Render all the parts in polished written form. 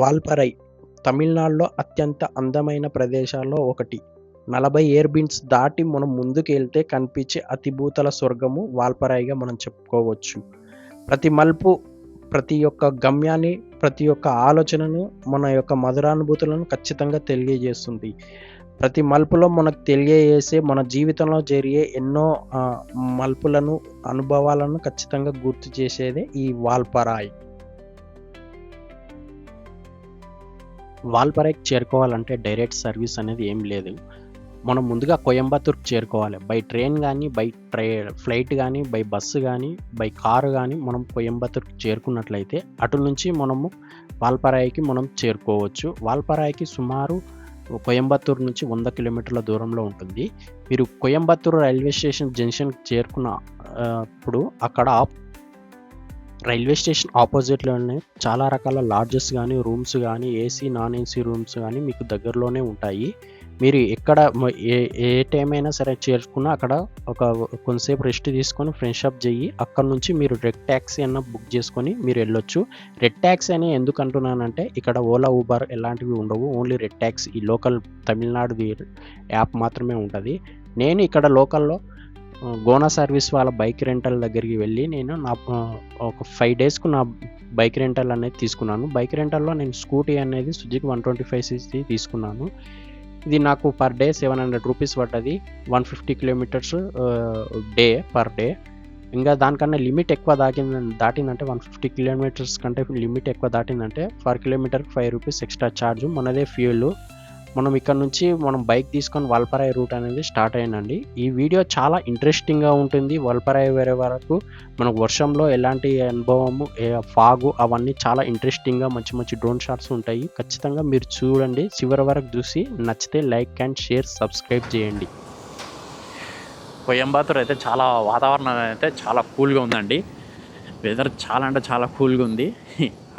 వాల్పరై తమిళనాడులో అత్యంత అందమైన ప్రదేశాల్లో ఒకటి. 40 ఎయిర్‌బిన్స్ దాటి మనం ముందుకెళ్తే కనిపించే అతిభూతల స్వర్గము వాల్పరైగా మనం చెప్పుకోవచ్చు. ప్రతి మలుపు, ప్రతి ఒక్క గమ్యాన్ని, ప్రతి ఒక్క ఆలోచనను, మన యొక్క మధురానుభూతులను ఖచ్చితంగా తెలియజేస్తుంది. ప్రతి మలుపులో మనకు తెలియజేసే మన జీవితంలో జరిగే ఎన్నో మలుపులను, అనుభవాలను ఖచ్చితంగా గుర్తు చేసేదే ఈ వాల్పరాయి. వాల్పరైకి చేరుకోవాలంటే డైరెక్ట్ సర్వీస్ అనేది ఏం లేదు. మనం ముందుగా కోయంబత్తూర్‌కి చేరుకోవాలి. బై ట్రైన్ గానీ, ఫ్లైట్ గానీ, బై బస్సు గానీ, బై కారు గానీ మనం కోయంబత్తూర్‌కి చేరుకున్నట్లయితే అటు నుంచి మనము వాల్పరాయికి మనం చేరుకోవచ్చు. వాల్పరాయికి సుమారు కోయంబత్తూరు నుంచి 100 కిలోమీటర్ల దూరంలో ఉంటుంది. మీరు కోయంబత్తూరు రైల్వే స్టేషన్ జంక్షన్‌కి చేరుకున్న అప్పుడు అక్కడ రైల్వే స్టేషన్ ఆపోజిట్‌లోనే చాలా రకాల లాడ్జెస్ గానీ, రూమ్స్ గానీ, ఏసీ, నాన్ ఏసీ రూమ్స్ గానీ మీకు దగ్గరలోనే ఉంటాయి. మీరు ఎక్కడ ఏ టైం అయినా సరే చేరుకున్న అక్కడ కొంతసేపు రెస్ట్ తీసుకొని ఫ్రెష్ అప్ చెయ్యి. అక్కడి నుంచి మీరు రెడ్ టాక్సీ అన్నా బుక్ చేసుకొని మీరు వెళ్ళొచ్చు. రెడ్ టాక్సీ అని ఎందుకు అంటున్నానంటే ఇక్కడ ఓలా, ఊబర్ ఎలాంటివి ఉండవు. ఓన్లీ రెడ్ టాక్సీ ఈ లోకల్ తమిళనాడుది యాప్ మాత్రమే ఉంటుంది. నేను ఇక్కడ లోకల్‌లో గోనా సర్వీస్ వాళ్ళ బైక్ రెంటల్ దగ్గరికి వెళ్ళి నేను ఒక 5 డేస్‌కు నా బైక్ రెంటల్ అనేది తీసుకున్నాను. బైక్ రెంటల్‌లో నేను స్కూటీ అనేది సుజుకి 125 సీసీ తీసుకున్నాను. ఇది నాకు పర్ డే 700 రూపీస్ పడ్డది. 150 కిలోమీటర్స్ పర్ డే. ఇంకా దానికన్నా లిమిట్ ఎక్కువ దాటిందంటే 150 కిలోమీటర్స్ కంటే లిమిట్ ఎక్కువ దాటిందంటే పర్ కిలోమీటర్కి 5 రూపీస్ ఎక్స్ట్రా ఛార్జ్. మనదే ఫ్యూయల్. మనం ఇక్కడ నుంచి మనం తీసుకొని వాల్పరాయి రూట్ అనేది స్టార్ట్ అయ్యిందండి. ఈ వీడియో చాలా ఇంట్రెస్టింగ్గా ఉంటుంది. వాల్పరాయి వేరే వరకు మనకు వర్షంలో ఎలాంటి అనుభవము, ఫాగు అవన్నీ చాలా ఇంట్రెస్టింగ్గా మంచి మంచి డ్రోన్ షాట్స్ ఉంటాయి. ఖచ్చితంగా మీరు చూడండి. చివరి వరకు చూసి నచ్చితే లైక్ అండ్ షేర్, సబ్స్క్రైబ్ చేయండి. కోయంబత్తూర్ అయితే చాలా వాతావరణం అయితే చాలా కూల్గా ఉందండి. వెదర్ చాలా అంటే చాలా కూల్గా ఉంది.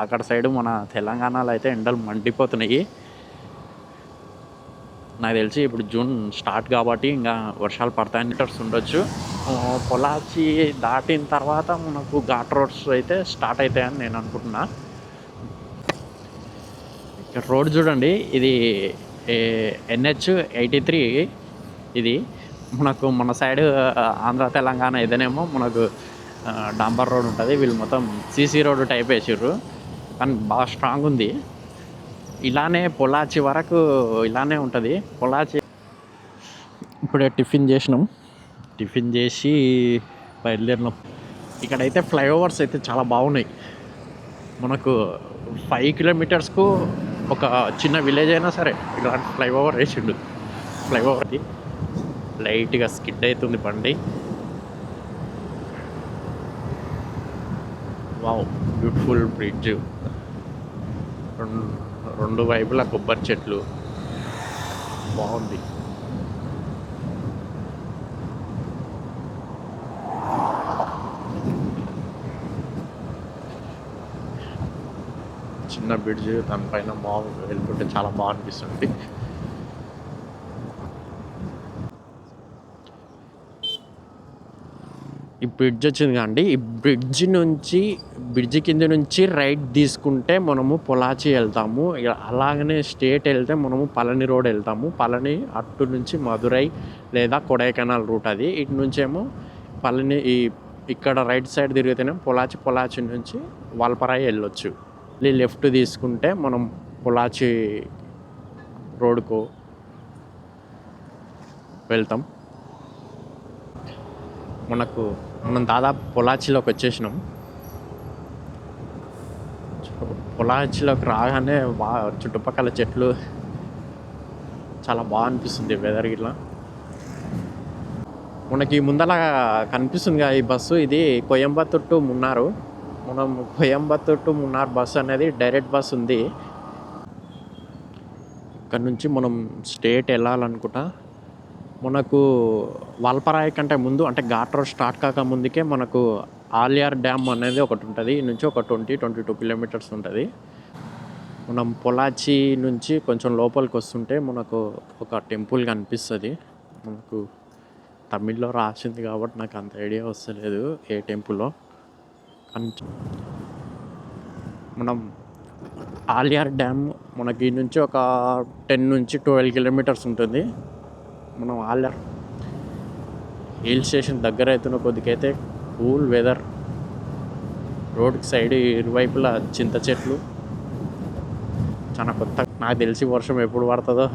అక్కడ సైడు మన తెలంగాణలో అయితే ఎండలు మండిపోతున్నాయి. నాకు తెలిసి ఇప్పుడు జూన్ స్టార్ట్ కాబట్టి ఇంకా వర్షాలు పడతాయని ఉండొచ్చు. పొలాచి దాటిన తర్వాత మనకు ఘాట్ రోడ్స్ అయితే స్టార్ట్ అవుతాయని నేను అనుకుంటున్నా. ఇక్కడ రోడ్ చూడండి, ఇది NH 83. ఇది మనకు మన సైడ్ ఆంధ్ర తెలంగాణ ఏదైనేమో మనకు డాంబర్ రోడ్ ఉంటుంది. వీళ్ళు మొత్తం సీసీ రోడ్ టైప్ వేసిర్రు, కానీ బాగా స్ట్రాంగ్ ఉంది. ఇలానే పొలాచి వరకు ఇలానే ఉంటుంది. పొలాచి ఇప్పుడే టిఫిన్ చేసి బయలుదేరినాం. ఇక్కడైతే ఫ్లైఓవర్స్ అయితే చాలా బాగున్నాయి. మనకు 5 కిలోమీటర్స్కు ఒక చిన్న విలేజ్ అయినా సరే ఇలాంటి ఫ్లైఓవర్ వేసిండు. ఫ్లైఓవర్ది లైట్గా స్కిడ్ అవుతుంది బండి. Wow, beautiful bridge. రెండు వైపులా కొబ్బరి చెట్లు, బాగుంది. చిన్న బ్రిడ్జ్, దానిపైన వెళ్తుంటే చాలా బాగా అనిపిస్తుంది. ఈ బ్రిడ్జ్ వచ్చింది కాండి, ఈ బ్రిడ్జ్ కింద నుంచి రైట్ తీసుకుంటే మనము పొలాచి వెళ్తాము. అలాగనే స్ట్రేట్ వెళ్తే మనము పళని రోడ్ వెళ్తాము. పళని అటు నుంచి మదురై లేదా కొడైకెనాల్ రూట్ అది. ఇటు నుంచేమో పళని ఇక్కడ రైట్ సైడ్ తిరిగితేనే పొలాచి నుంచి వాల్పరాయి వెళ్ళొచ్చు. లెఫ్ట్ తీసుకుంటే మనం పొలాచి రోడ్కు వెళ్తాం. మనం దాదాపు పొలాచిలోకి వచ్చేసినాం. పొలాచిలోకి రాగానే చుట్టుపక్కల చెట్లు చాలా బాగా అనిపిస్తుంది. వెదర్ ఇట్లా మనకి ముందల కనిపిస్తుంది కదా ఈ బస్సు, ఇది కోయంబత్తూర్ టు మున్నార్. మనం కోయంబత్తూర్ టు మున్నార్ బస్సు అనేది డైరెక్ట్ బస్సు ఉంది. ఇక్కడ నుంచి మనం స్టేట్ వెళ్ళాలనుకుంటా. మనకు వాల్పరాయి కంటే ముందు అంటే ఘాట్ రోడ్ స్టార్ట్ కాక ముందుకే మనకు ఆలియార్ డ్యామ్ అనేది ఒకటి ఉంటుంది. ఈ నుంచి ఒక 22 కిలోమీటర్స్ ఉంటుంది. మనం పొలాచి నుంచి కొంచెం లోపలికి వస్తుంటే మనకు ఒక టెంపుల్ కనిపిస్తుంది. మనకు తమిళ్లో రాసింది కాబట్టి నాకు అంత ఐడియా వస్తలేదు ఏ టెంపుల్లో. మనం ఆలియార్ డ్యామ్ మనకి ఈ నుంచి ఒక 10 నుంచి 12 కిలోమీటర్స్ ఉంటుంది. మనం ఆలియార్ హిల్ స్టేషన్ దగ్గర అవుతున్న కొద్దికైతే కూల్ వెదర్, రోడ్కి సైడ్ ఇరువైపులా చింత చెట్లు, చాలా కొత్త. నాకు తెలిసి వర్షం ఎప్పుడు పడుతుందో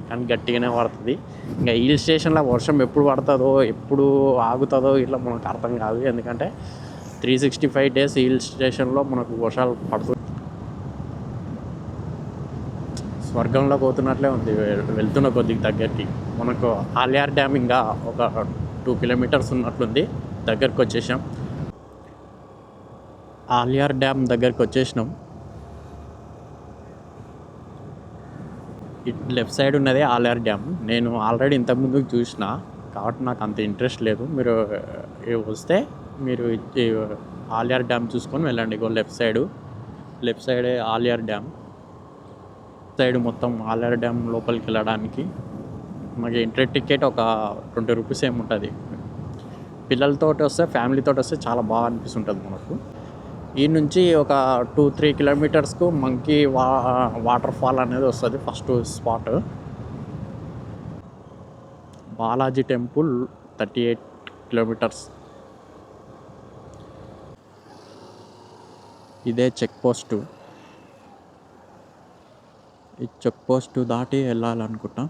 కానీ గట్టిగానే పడుతుంది. ఇంకా హిల్ స్టేషన్లో వర్షం ఎప్పుడు పడుతుందో ఎప్పుడు ఆగుతుందో ఇట్లా మనకు అర్థం కాదు. ఎందుకంటే 365 డేస్ హిల్ స్టేషన్లో మనకు వర్షాలు పడుతుంది. స్వర్గంలో పోతున్నట్లే ఉంది వెళ్తున్న కొద్దిగా దగ్గరికి. మనకు ఆలియార్ డ్యామ్ ఇంకా ఒక 2 కిలోమీటర్స్ ఉన్నట్లుంది. దగ్గరికి వచ్చేసాం. ఆలియార్ డ్యామ్ దగ్గరికి వచ్చేసినాం. లెఫ్ట్ సైడ్ ఉన్నదే ఆలియార్ డ్యామ్. నేను ఆల్రెడీ ఇంతకుముందు చూసిన కాబట్టి నాకు అంత ఇంట్రెస్ట్ లేదు. మీరు వస్తే మీరు ఆలియార్ డ్యామ్ చూసుకొని వెళ్ళండి. లెఫ్ట్ సైడే ఆలియార్ డ్యామ్. సైడ్ మొత్తం ఆలియార్ డ్యామ్ లోపలికి వెళ్ళడానికి మనకి ఎంట్రీ టికెట్ ఒక 20 రూపీస్ ఏముంటుంది. పిల్లలతో వస్తే, ఫ్యామిలీతో వస్తే చాలా బాగా అనిపిస్తుంటుంది మనకు. ఈ నుంచి ఒక 2-3 కిలోమీటర్స్కు మంకీ వాటర్ ఫాల్ అనేది వస్తుంది. First spot Balaji temple 38 kilometres. ఇదే చెక్ పోస్టు. ఈ చెక్ పోస్టు దాటి వెళ్ళాలనుకుంటా.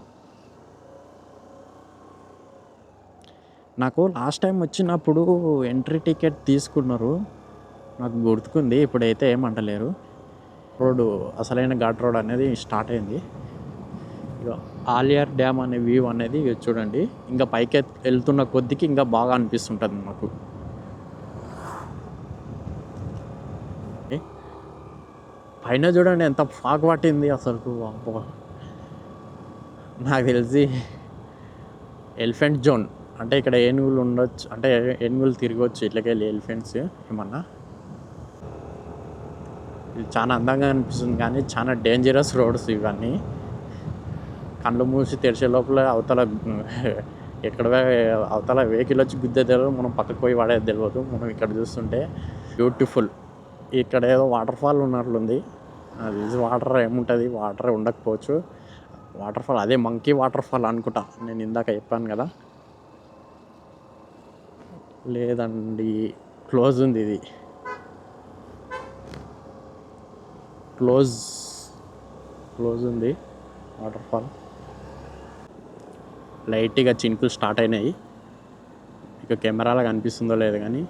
నాకు లాస్ట్ టైం వచ్చినప్పుడు ఎంట్రీ టికెట్ తీసుకున్నారు, నాకు గుర్తుకుంది. ఇప్పుడైతే ఏమంటలేరు. రోడ్డు అసలైన ఘాట్ రోడ్ అనేది స్టార్ట్ అయింది. ఇక ఆలియార్ డ్యామ్ అనే వ్యూ అనేది చూడండి. ఇంకా పైకి వెళ్తున్న కొద్దికి ఇంకా బాగా అనిపిస్తుంటుంది నాకు. పైన చూడండి ఎంత ఫాగ్ పట్టింది అసలు. నాకు తెలిసి ఎలిఫెంట్ జోన్ అంటే ఇక్కడ ఏనుగులు ఉండొచ్చు, అంటే ఏనుగులు తిరగవచ్చు ఇట్లకెళ్ళి. ఎలిఫెంట్స్ ఏమన్నా. ఇది చాలా అందంగా అనిపిస్తుంది కానీ చాలా డేంజరస్ రోడ్స్ ఇవన్నీ. కళ్ళు మూసి తెరిచే లోపల అవతల వెహికల్ వచ్చి గుద్దే తెలియదు, మనం పక్కకు పోయి పడేది తెలియదు. మనం ఇక్కడ చూస్తుంటే బ్యూటిఫుల్. ఇక్కడ ఏదో వాటర్ ఫాల్ ఉన్నట్లుంది. అది వాటర్ ఏముంటుంది, వాటర్ ఉండకపోవచ్చు. వాటర్ ఫాల్ అదే మంకీ వాటర్ ఫాల్ అనుకుంటా. నేను ఇందాక చెప్పాను కదా. లేదండి, క్లోజ్ ఉంది. ఇది క్లోజ్ ఉంది వాటర్ ఫాల్. లైట్గా చినుకులు స్టార్ట్ అయినాయి. ఇక కెమెరాలో కనిపిస్తుందో లేదు కానీ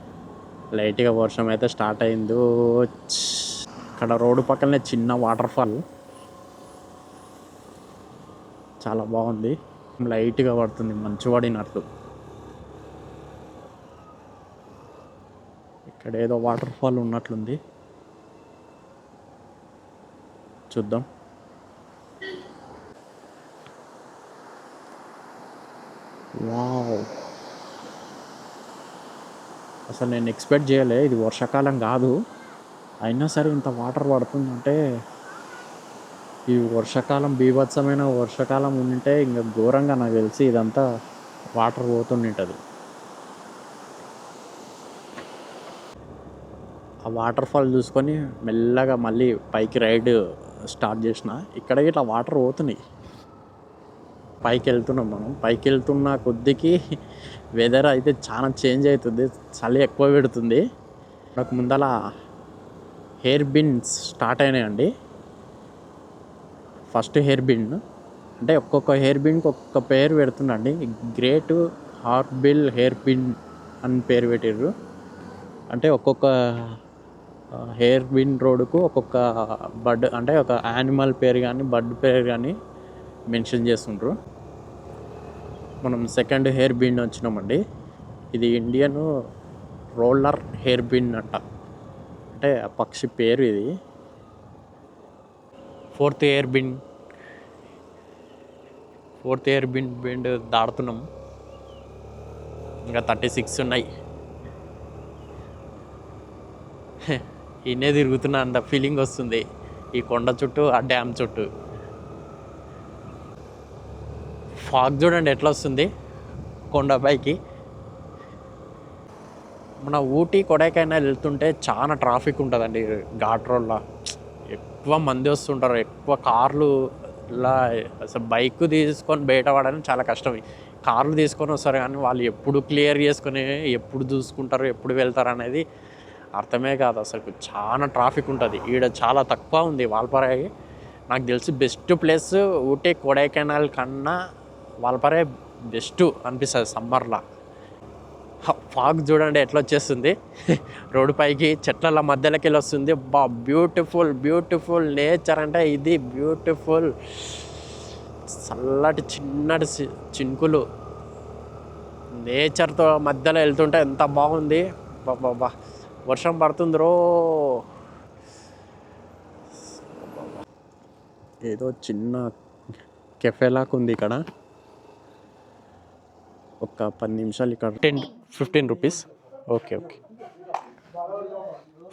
లైట్గా వర్షం అయితే స్టార్ట్ అయిందో. ఇక్కడ రోడ్డు పక్కనే చిన్న వాటర్ ఫాల్, చాలా బాగుంది. లైట్గా పడుతుంది, మంచు పడినట్లు. ఇక్కడ ఏదో వాటర్ ఫాల్ ఉన్నట్లుంది, చూద్దాం. వావ్, అసలు నేను ఎక్స్పెక్ట్ చేయలే. ఇది వర్షాకాలం కాదు, అయినా సరే ఇంత వాటర్ పడుతుందంటే ఈ వర్షాకాలం బీభత్సమైన వర్షాకాలం ఉంటే ఇంకా ఘోరంగా నాకు తెలిసి ఇదంతా వాటర్ పోతుంటుంది. ఆ వాటర్ ఫాల్ చూసుకొని మెల్లగా మళ్ళీ పైకి రైడ్ స్టార్ట్ చేసిన. ఇక్కడ ఇట్లా వాటర్ పోతున్నాయి. పైకి వెళ్తున్నాం మనం. పైకి వెళ్తున్న కొద్దికి వెదర్ అయితే చాలా చేంజ్ అవుతుంది, చలి ఎక్కువ పెడుతుంది. నాకు ముందల హెయిర్ బిన్స్ స్టార్ట్ అయినాయండి. ఫస్ట్ హెయిర్ బిన్ అంటే ఒక్కొక్క హెయిర్ బిన్కి ఒక్కొక్క పేరు పెడుతుండండి. గ్రేట్ హార్న్బిల్ హెయిర్ బిన్ అని పేరు పెట్టిర్రు. అంటే ఒక్కొక్క హెయిర్ బిన్ రోడ్కు ఒక్కొక్క బర్డ్, అంటే ఒక యానిమల్ పేరు కానీ బర్డ్ పేరు కానీ మెన్షన్ చేస్తుండ్రు. మనం సెకండ్ హెయిర్ బిన్ వచ్చినామండి. ఇది ఇండియన్ రోలర్ హెయిర్ బిన్ అంట, అంటే ఆ పక్షి పేరు ఇది. ఫోర్త్ ఎయిర్ బిన్ దాడుతున్నాం. ఇంకా 36 ఉన్నాయి. ఇన్నే తిరుగుతున్నా అంత ఫీలింగ్ వస్తుంది ఈ కొండ చుట్టూ, ఆ డ్యామ్ చుట్టూ. ఫాగ్ చూడండి ఎట్లా వస్తుంది కొండపైకి. మన ఊటీ కొడైకెనాల్ వెళ్తుంటే చాలా ట్రాఫిక్ ఉంటుందండి ఘాట్ రోడ్లో. ఎక్కువ మంది వస్తుంటారు, ఎక్కువ కార్లు. ఇలా అసలు బైక్ తీసుకొని బయట పడడం చాలా కష్టం. కార్లు తీసుకొని వస్తారు కానీ వాళ్ళు ఎప్పుడు క్లియర్ చేసుకొని ఎప్పుడు చూసుకుంటారు, ఎప్పుడు వెళ్తారు అనేది అర్థమే కాదు. అసలు చాలా ట్రాఫిక్ ఉంటుంది ఈడ. చాలా తక్కువ ఉంది వాల్పారాయి. నాకు తెలిసి బెస్ట్ ప్లేస్ ఊటీ కొడైకెనాల్ కన్నా వాల్పారాయి బెస్ట్ అనిపిస్తుంది సమ్మర్లో. ఫాగ్ చూడండి ఎట్లా వచ్చేస్తుంది రోడ్డు పైకి, చెట్ల మధ్యలోకి వెళ్ళి వస్తుంది. బ్యూటిఫుల్ బ్యూటిఫుల్ నేచర్ అంటే ఇది. బ్యూటిఫుల్ చల్లటి చిన్నటి చినుకులు నేచర్తో మధ్యలో వెళ్తుంటే ఎంత బాగుంది. బాబా వర్షం పడుతుంది రో. ఏదో చిన్న కెఫేలాగా ఉంది ఇక్కడ. ఒక 10 నిమిషాలు ఇక్కడ 10-15 rupees. Okay okay.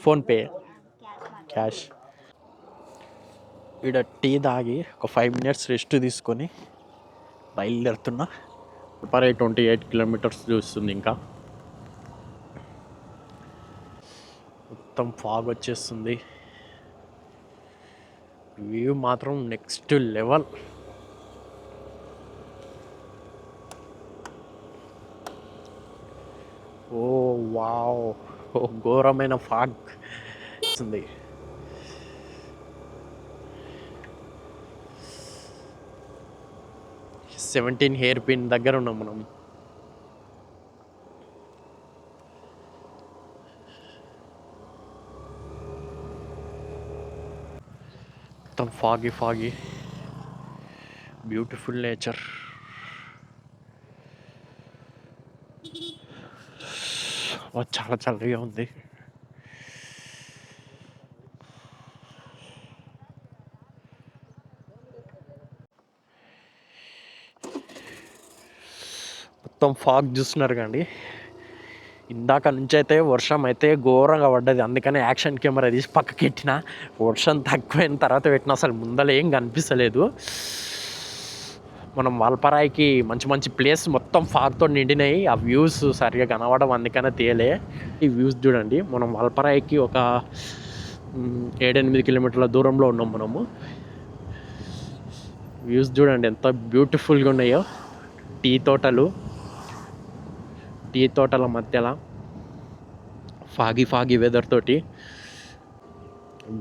PhonePe cash. ఇక్కడ టీ తాగి ఒక 5 మినిట్స్ రెస్ట్ తీసుకొని బయలుదేరుతున్నా. 28 కిలోమీటర్స్ చూస్తుంది. ఇంకా మొత్తం ఫాగ్ వచ్చేస్తుంది. వ్యూ మాత్రం నెక్స్ట్ లెవెల్. ఓ వావ్, ఘోరమైన ఫాగ్ ఉంది. సెవెంటీన్ హెయిర్ పిన్ దగ్గర ఉన్నాం మనం. మొత్తం ఫాగీ బ్యూటిఫుల్ నేచర్. చాలా చల్లగా ఉంది. మొత్తం ఫాగ్ చూస్తున్నారు కండి. ఇందాక నుంచి అయితే వర్షం అయితే ఘోరంగా పడ్డది. అందుకని యాక్షన్ కెమెరా తీసి పక్కకి పెట్టిన. వర్షం తక్కువైన తర్వాత పెట్టిన. అసలు ముందర ఏం కనిపిస్తలేదు. మనం వాల్పారాయికి మంచి ప్లేస్ మొత్తం ఫాగ్తో నిండినాయి. ఆ వ్యూస్ సరిగా కనబడడం, అందుకనే తీయలే. ఈ వ్యూస్ చూడండి. మనం వాల్పారాయికి ఒక 7-8 కిలోమీటర్ల దూరంలో ఉన్నాం మనము. వ్యూస్ చూడండి ఎంత బ్యూటిఫుల్గా ఉన్నాయో. టీ తోటల మధ్యలో ఫాగీ వెదర్ తోటి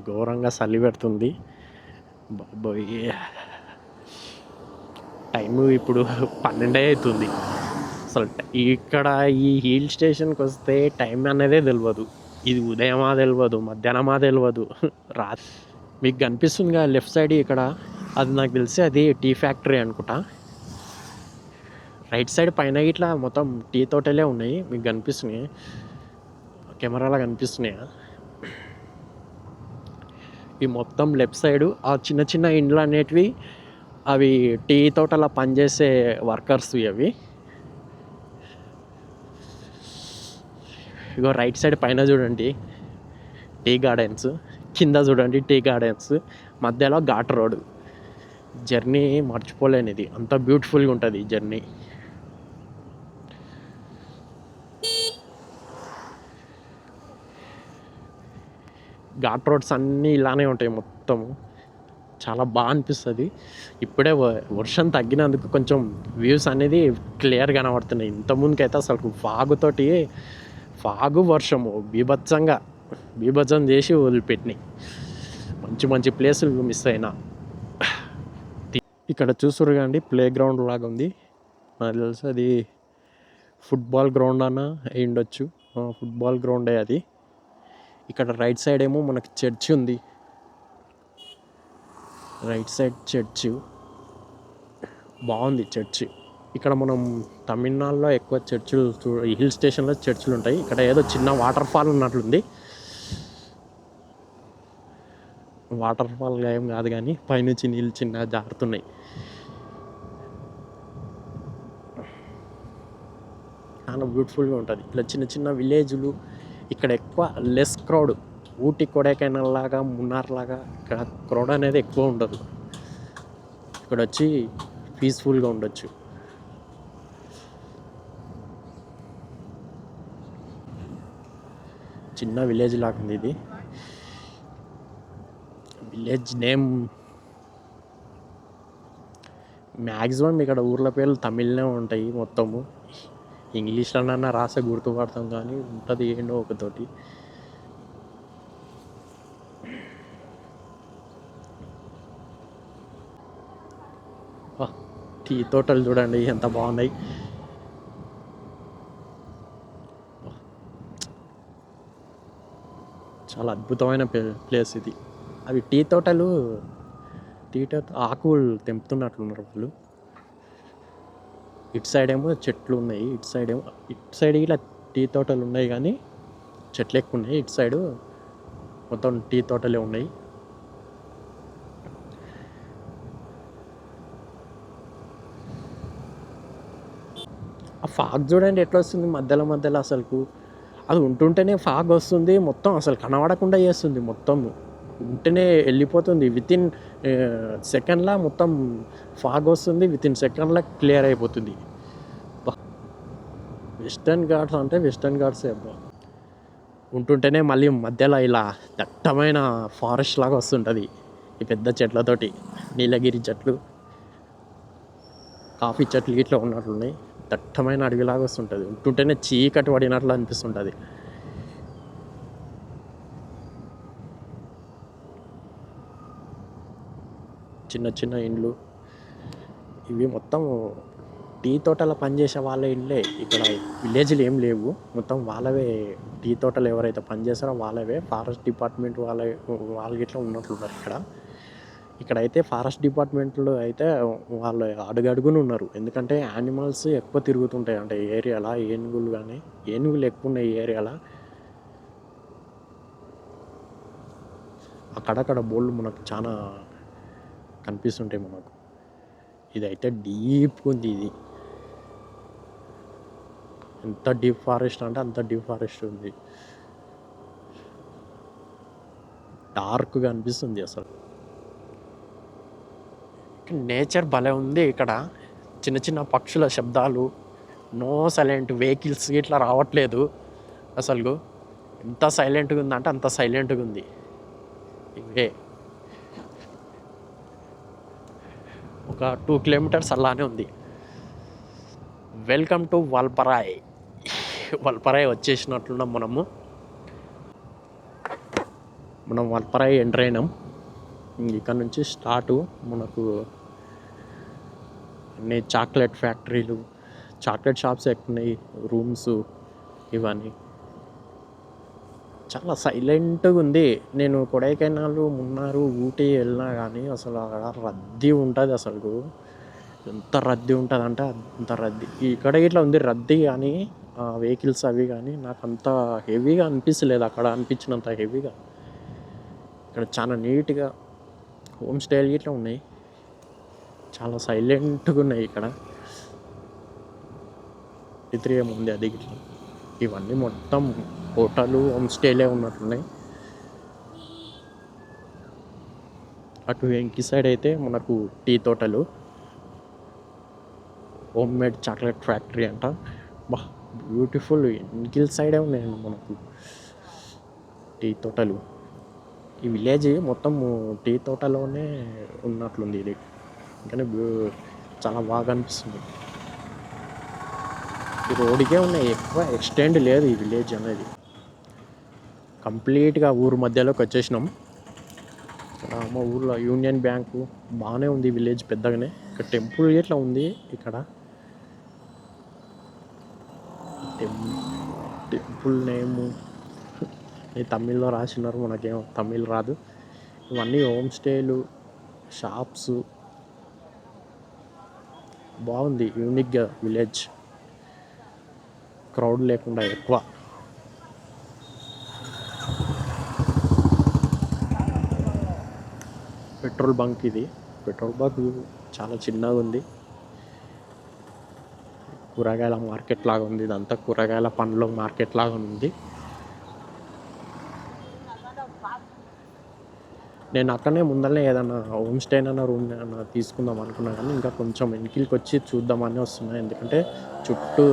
ఘోరంగా చలి పెడుతుంది. బాబోయ్, టైము ఇప్పుడు 12 అవుతుంది. అసలు ఇక్కడ ఈ హిల్ స్టేషన్కి వస్తే టైం అనేదే తెలియదు. ఇది ఉదయమా తెలియదు, మధ్యాహ్నమా తెలియదు, రాత్రి. మీకు కనిపిస్తుంది కదా లెఫ్ట్ సైడ్ ఇక్కడ, అది నాకు తెలిసి అది టీ ఫ్యాక్టరీ అనుకుంటా. రైట్ సైడ్ పైన ఇట్లా మొత్తం టీ తోటలే ఉన్నాయి. మీకు కనిపిస్తున్నాయి, కెమెరాలో కనిపిస్తున్నాయా? ఈ మొత్తం లెఫ్ట్ సైడు ఆ చిన్న ఇండ్లు అనేటివి అవి టీ తోటలో పనిచేసే వర్కర్స్ అవి. ఇగో రైట్ సైడ్ పైన చూడండి టీ గార్డెన్స్, కింద చూడండి టీ గార్డెన్స్, మధ్యలో ఘాట్ రోడ్. జర్నీ మర్చిపోలేనిది, అంత బ్యూటిఫుల్గా ఉంటుంది ఈ జర్నీ. ఘాట్ రోడ్స్ అన్నీ ఇలానే ఉంటాయి మొత్తము. చాలా బాగా అనిపిస్తుంది. ఇప్పుడే వర్షం తగ్గినందుకు కొంచెం వ్యూస్ అనేది క్లియర్ కనబడుతున్నాయి. ఇంతకుముందుకైతే అసలు ఫాగు వర్షము బీభత్సం చేసి వదిలిపెట్టినాయి. మంచి ప్లేసులు మిస్ అయినా. ఇక్కడ చూస్తున్నారు కానీ ప్లే గ్రౌండ్ లాగా ఉంది. నాకు తెలిసి అది ఫుట్బాల్ గ్రౌండ్ అన్న అయి ఉండొచ్చు. ఫుట్బాల్ గ్రౌండే అది. ఇక్కడ రైట్ సైడ్ ఏమో మనకి చర్చి ఉంది. రైట్ సైడ్ చర్చ్ బాగుంది. చర్చి ఇక్కడ మనం తమిళనాడులో ఎక్కువ చర్చిలు, హిల్ స్టేషన్లో చర్చిలు ఉంటాయి. ఇక్కడ ఏదో చిన్న వాటర్ ఫాల్ ఉన్నట్లుంది. వాటర్ ఫాల్గా ఏం కాదు కానీ పైనుంచి నీళ్ళు చిన్న జారుతున్నాయి. చాలా బ్యూటిఫుల్గా ఉంటుంది. ఇట్లా చిన్న విలేజ్లు ఇక్కడ ఎక్కువ లెస్ క్రౌడ్. ఊటీ కొడైకెనాల్ లాగా, మున్నార్ లాగా ఇక్కడ క్రౌడ్ అనేది ఎక్కువ ఉండదు. ఇక్కడ వచ్చి పీస్ఫుల్గా ఉండొచ్చు. చిన్న విలేజ్ లాగా ఉంది ఇది. విలేజ్ నేమ్ మ్యాక్సిమం ఇక్కడ ఊర్ల పేర్లు తమిళ్నే ఉంటాయి మొత్తము. ఇంగ్లీష్లోనన్నా రాసే గుర్తుపడతాం కానీ ఉంటుంది ఏంటో ఒకతోటి. టీ తోటలు చూడండి ఎంత బాగున్నాయి. చాలా అద్భుతమైన ప్లేస్ ఇది. అవి టీ తోటలు ఆకులు తెంపుతున్నట్లున్నారు వాళ్ళు. ఇటు సైడ్ ఏమో చెట్లు ఉన్నాయి, ఇటు సైడ్ ఇలా టీ తోటలు ఉన్నాయి కానీ చెట్లు ఎక్కువ ఉన్నాయి. ఇటు సైడు మొత్తం టీ తోటలే ఉన్నాయి. ఆ ఫాగ్ చూడండి ఎట్లా వస్తుంది మధ్యలో అసలుకు. అది ఉంటుంటేనే ఫాగ్ వస్తుంది, మొత్తం అసలు కనబడకుండా చేస్తుంది. మొత్తం ఉంటేనే వెళ్ళిపోతుంది. వితిన్ సెకండ్లా మొత్తం ఫాగ్ వస్తుంది, వితిన్ సెకండ్లా క్లియర్ అయిపోతుంది. వెస్టర్న్ ఘాట్స్ అంటే వెస్టర్న్ ఘాట్సే అబ్బా. ఉంటుంటేనే మళ్ళీ మధ్యలో ఇలా దట్టమైన ఫారెస్ట్ లాగా వస్తుంటుంది ఈ పెద్ద చెట్లతోటి. నీలగిరి చెట్లు, కాఫీ చెట్లు ఇట్లా ఉన్నట్లున్నాయి. దట్టమైన అడవిలాగా వస్తుంటుంది. ఉంటుంటేనే చీకటి పడినట్లు అనిపిస్తుంటుంది. చిన్న చిన్న ఇండ్లు ఇవి మొత్తం టీ తోటలో పనిచేసే వాళ్ళ ఇండ్లే. ఇక్కడ విలేజ్లు ఏం లేవు, మొత్తం వాళ్ళవే. టీ తోటలు ఎవరైతే పనిచేస్తారో వాళ్ళవే. ఫారెస్ట్ డిపార్ట్మెంట్ వాళ్ళకి ఇట్లా ఉన్నట్లున్నారు ఇక్కడైతే. ఫారెస్ట్ డిపార్ట్మెంట్లో అయితే వాళ్ళు అడుగడుగును ఉన్నారు. ఎందుకంటే యానిమల్స్ ఎక్కువ తిరుగుతుంటాయి అంటే ఏరియాలో. ఏనుగులు ఎక్కువ ఉన్నాయి ఈ ఏరియాలో. అక్కడక్కడ బోళ్ళు మనకు చాలా కనిపిస్తుంటాయి మనకు. ఇదైతే డీప్గా ఉంది. ఇది ఎంత డీప్ ఫారెస్ట్ అంటే అంత డీప్ ఫారెస్ట్ ఉంది. డార్క్గా అనిపిస్తుంది అసలు. నేచర్ భలే ఉంది ఇక్కడ. చిన్న చిన్న పక్షుల శబ్దాలు, నో సైలెంట్. వెహికల్స్ ఇట్లా రావట్లేదు అసలు. ఎంత సైలెంట్గా ఉందంటే అంత సైలెంట్గా ఉంది. ఇవే ఒక 2 కిలోమీటర్స్ అలానే ఉంది. Welcome to వల్పరాయ్. వల్పరాయ్ వచ్చేసినట్లున్నాం మనం వల్పరాయ్ ఎంటర్ అయినాం. ఇక్కడ నుంచి స్టార్ట్ మనకు అన్ని చాక్లెట్ ఫ్యాక్టరీలు, చాక్లెట్ షాప్స్ ఎక్కున్నాయి, రూమ్స్ ఇవన్నీ. చాలా సైలెంట్గా ఉంది. నేను కొడైకెనాల్, మున్నార్, ఊటీ వెళ్ళినా కానీ అసలు అక్కడ రద్దీ ఉంటుంది అసలు. ఎంత రద్దీ ఉంటుంది అంటే అంత రద్దీ. ఇక్కడ ఇట్లా ఉంది రద్దీ కానీ వెహికల్స్ అవి కానీ నాకు అంత హెవీగా అనిపించలేదు. అక్కడ అనిపించినంత హెవీగా ఇక్కడ చాలా నీట్గా హోమ్ స్టేలు ఇట్లా ఉన్నాయి. చాలా సైలెంట్గా ఉన్నాయి ఇక్కడ. ఇతర ఏముంది అది ఇట్లా. ఇవన్నీ మొత్తం హోటలు, హోమ్ స్టేలే ఉన్నట్లున్నాయి. అటు వెంకి సైడ్ అయితే మనకు టీ తోటలు, హోమ్ మేడ్ చాక్లెట్ ఫ్యాక్టరీ అంట. బా బ్యూటిఫుల్. వెంకిల్ సైడే ఉన్నాయండి మనకు టీ తోటలు. ఈ విలేజ్ మొత్తం టీ తోటలోనే ఉన్నట్లుంది ఇది. కానీ చాలా బాగా అనిపిస్తుంది. ఈ రోడ్డుకే ఉన్నాయి, ఎక్కువ ఎక్స్టెండ్ లేదు ఈ విలేజ్ అనేది. కంప్లీట్గా ఊరు మధ్యలోకి వచ్చేసినాం. మా ఊర్లో యూనియన్ బ్యాంకు బాగానే ఉంది. విలేజ్ పెద్దగానే. ఇక్కడ టెంపుల్ ఇట్లా ఉంది. ఇక్కడ టెంపుల్ నేము తమిళ్లో రాసినారు, మనకేమో తమిళ్ రాదు. ఇవన్నీ హోమ్ స్టేలు, షాప్స్. బాగుంది యూనిక్గా విలేజ్. క్రౌడ్ లేకుండా ఎక్కువ. పెట్రోల్ బంక్ ఇది. పెట్రోల్ బంక్ చాలా చిన్నగా ఉంది. కూరగాయల మార్కెట్ లాగా ఉంది. ఇదంతా కూరగాయల పండ్ల మార్కెట్ లాగా ఉంది. నేను అక్కడనే ముందరనే ఏదన్నా హోమ్ స్టేనన్నా రూమ్ ఏమన్నా తీసుకుందాం అనుకున్నా కానీ ఇంకా కొంచెం వెనక్కి వచ్చి చూద్దామని వస్తున్నాయి. ఎందుకంటే చుట్టూ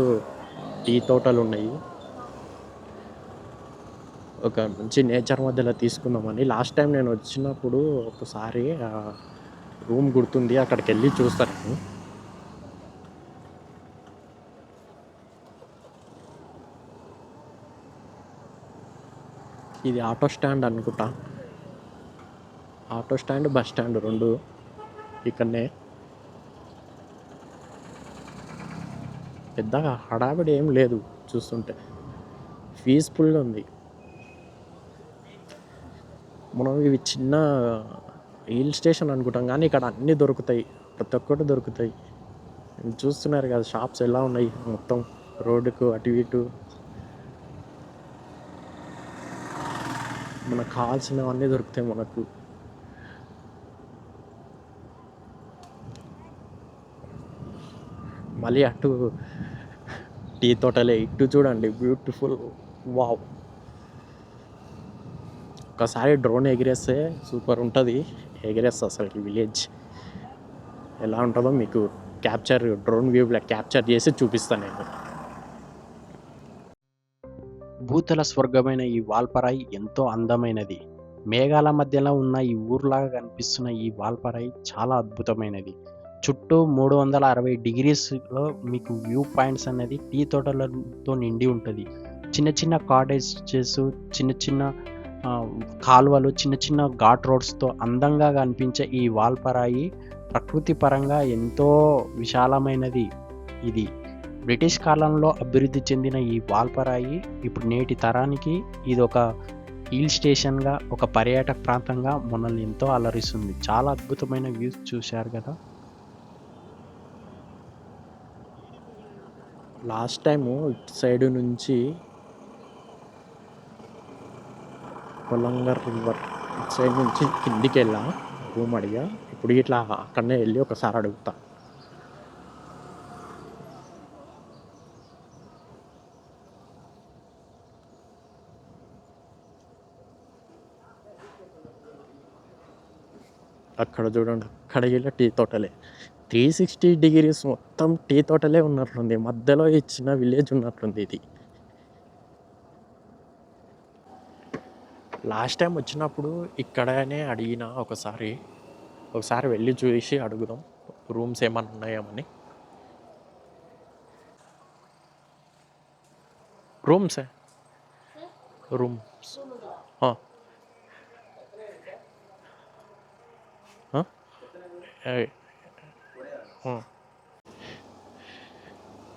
టీ తోటలు ఉన్నాయి. ఒక మంచి నేచర్ మధ్యలో తీసుకుందామని. లాస్ట్ టైం నేను వచ్చినప్పుడు ఒకసారి రూమ్ గుర్తుంది, అక్కడికి వెళ్ళి చూస్తాను నేను. ఇది ఆటో స్టాండ్ అనుకుంటా. ఆటో స్టాండ్, బస్ స్టాండ్ 2 ఇక్కడనే. పెద్దగా హడావిడి ఏం లేదు చూస్తుంటే, పీస్ఫుల్గా ఉంది. మనం ఇవి చిన్న హిల్ స్టేషన్ అనుకుంటాం, కానీ ఇక్కడ అన్నీ దొరుకుతాయి, ప్రతి ఒక్కటి దొరుకుతాయి. చూస్తున్నారు కదా షాప్స్ ఎలా ఉన్నాయి, మొత్తం రోడ్డుకు అటు ఇటు మనకు కావాల్సినవన్నీ దొరుకుతాయి మనకు. మళ్ళీ అటు టీ తోటలే, ఇటు చూడండి బ్యూటిఫుల్. వావ్, ఒకసారి డ్రోన్ ఎగిరేస్తే సూపర్ ఉంటుంది. ఎగిరేస్తే అసలు విలేజ్ ఎలా ఉంటుందో మీకు డ్రోన్ వ్యూలో క్యాప్చర్ చేసి చూపిస్తాను నేను. భూతల స్వర్గమైన ఈ వాల్పరాయి ఎంతో అందమైనది. మేఘాల మధ్యలో ఉన్న ఈ ఊర్లాగా కనిపిస్తున్న ఈ వాల్పరాయి చాలా అద్భుతమైనది. చుట్టూ 360 డిగ్రీస్లో మీకు వ్యూ పాయింట్స్ అనేది టీ తోటలతో నిండి ఉంటుంది. చిన్న చిన్న కాటేజెస్, చిన్న చిన్న కాలువలు, చిన్న చిన్న ఘాట్ రోడ్స్తో అందంగా కనిపించే ఈ వాల్పరాయి ప్రకృతి పరంగా ఎంతో విశాలమైనది. ఇది బ్రిటిష్ కాలంలో అభివృద్ధి చెందిన ఈ వాల్పరాయి ఇప్పుడు నేటి తరానికి ఇది ఒక హిల్ స్టేషన్గా, ఒక పర్యాటక ప్రాంతంగా మనల్ని ఎంతో అలరిస్తుంది. చాలా అద్భుతమైన వ్యూస్ చూశారు కదా. లాస్ట్ టైము ఇటు సైడ్ నుంచి కొలంగర్ రివర్ ఇటు సైడ్ నుంచి కిందికి వెళ్ళా, రూమ్ అడిగా. ఇప్పుడు ఇట్లా అక్కడనే వెళ్ళి ఒకసారి అడుగుతా. అక్కడ చూడండి, అక్కడ వెళ్ళి టీ తోటలే 360 డిగ్రీస్ మొత్తం టీ తోటలే ఉన్నట్లుంది. మధ్యలో ఈ చిన్న విలేజ్ ఉన్నట్లుంది ఇది. లాస్ట్ టైం వచ్చినప్పుడు ఇక్కడనే అడిగిన, ఒకసారి వెళ్ళి చూసి అడుగుదాం రూమ్స్ ఏమన్నా ఉన్నాయేమని. రూమ్స్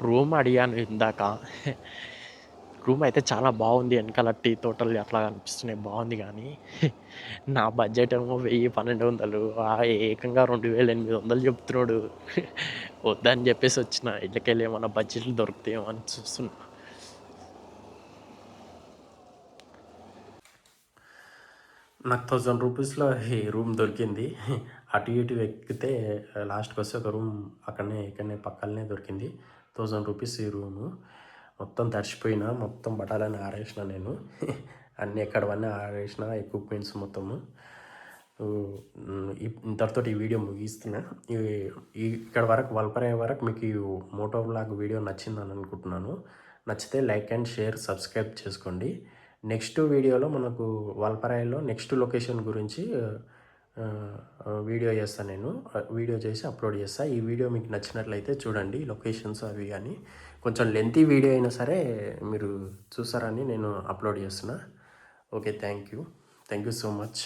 రూమ్ అడిగాను ఇందాక. రూమ్ అయితే చాలా బాగుంది, వెనకాల టీ తోటలు అట్లా అనిపిస్తున్నాయి, బాగుంది. కానీ నా బడ్జెట్ ఏమో 1000-1200, ఏకంగా 2800 చెప్తున్నాడు. వద్దని చెప్పేసి వచ్చిన. ఇళ్ళకెళ్ళి ఏమన్నా బడ్జెట్లు దొరుకుతాయేమో అని చూస్తున్నా. నాకు 1000 రూపీస్లో ఈ రూమ్ దొరికింది. అటు ఇటు ఎక్కితే లాస్ట్కి వస్తే ఒక రూమ్ ఇక్కడనే పక్కనే దొరికింది. 1000 రూపీస్ ఈ రూము. మొత్తం తడిచిపోయినా, మొత్తం బట్టలన్నీ ఆరేసిన నేను. అన్నీ ఎక్కడవన్నీ ఆరేసిన, ఎక్విప్మెంట్స్ మొత్తము. ఇంతటితో ఈ వీడియో ముగిస్తున్నా. ఇక్కడ వరకు వాల్పరాయి వరకు మీకు ఈ మోటో వ్లాగ్ వీడియో నచ్చిందని అనుకుంటున్నాను. నచ్చితే లైక్ అండ్ షేర్, సబ్స్క్రైబ్ చేసుకోండి. నెక్స్ట్ వీడియోలో మనకు వాల్పరాయిలో నెక్స్ట్ లొకేషన్ గురించి వీడియో చేస్తాను నేను. వీడియో చేసి అప్లోడ్ చేస్తాను. ఈ వీడియో మీకు నచ్చినట్లయితే చూడండి, లొకేషన్స్ అవి కానీ. కొంచెం లెంతీ వీడియో అయినా సరే మీరు చూస్తారని నేను అప్లోడ్ చేస్తున్నా. Okay, thank you so much.